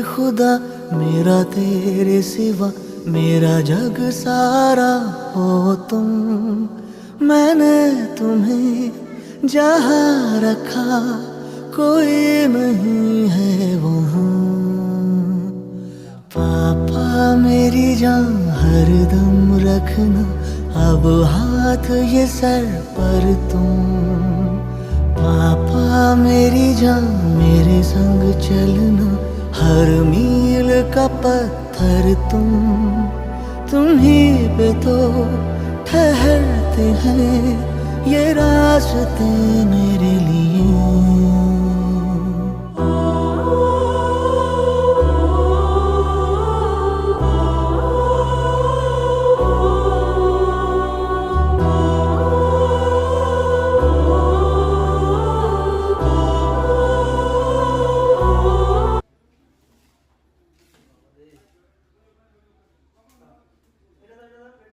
खुदा मेरा तेरे सिवा मेरा जग सारा हो तुम। मैंने तुम्हें जहाँ रखा कोई नहीं है वहाँ। पापा मेरी जान हरदम रखना अब हाथ ये सर पर तुम। पापा मेरी जान मेरे संग चलना हर मील का पत्थर तुम ही पे तो ठहरते हैं ये रास्ते मेरे लिए।